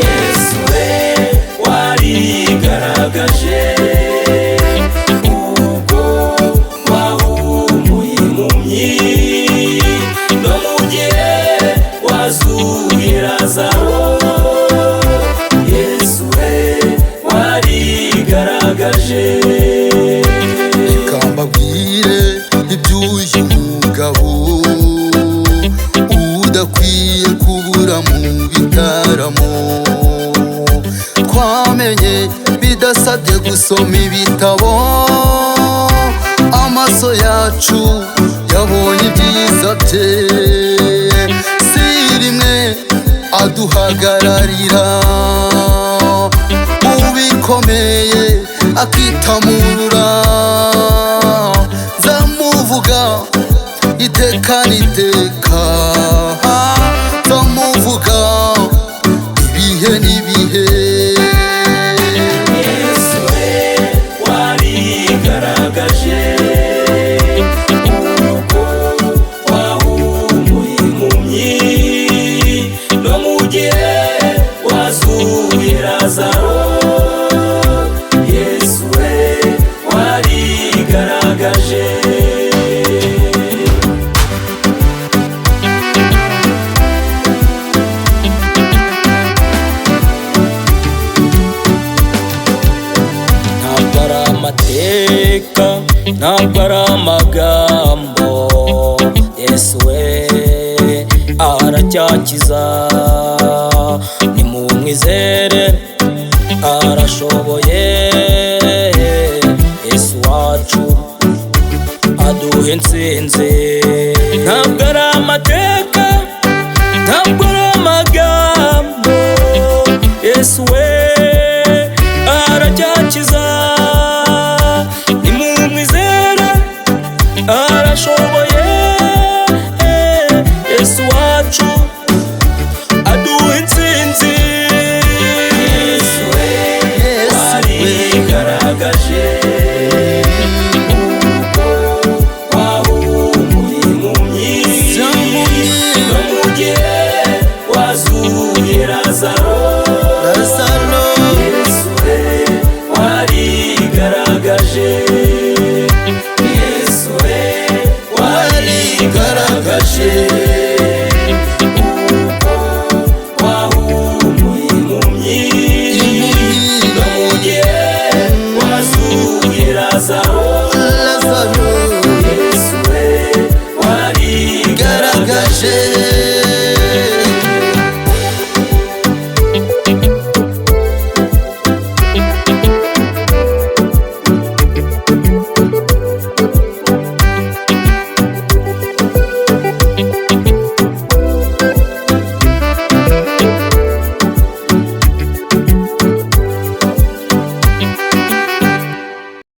Yesu we warigaragaje ubwo wahumuye impumyi no mu gihe wazuye Lazaro. Yesu we warigaragaje. Reka mbabwire iby'uyu mugabo udakwiye kubura mu bitaramo. Twamenye bidasabye gusoma ibitabo, amaso yacu yabonye ibyiza bye. Si rimwe aduhagararira mu bikomeye akitamurura. Nzamuvuga iteka n'iteka, nzamuvuga ibihe n'ibihe. Yesu we warigaragaje ubwo wahumuye impumyi no mu gihe wazuye Lazaro. Yesu we warigaragaje. Ntabwo ari amateka, ntabwo ari amagambo, Yesu we aracyakiza. Nimumwizere arashoboye. Yesu wacu aduha intsinzi. Ntabwo ari amateka, ntabwo ari amagambo, Yesu we aracyakiza. Nimumwizere arashoboye. Yesu wacu aduha intsinzi. Yesu we warigaragaje ubwo wahumuye impumyi no mu gihe wazuye Lazaro. Yesu we warigaragaje. Yesu we warigaragaje ubwo wahumuye impumyi no mu gihe wazuye Lazaro.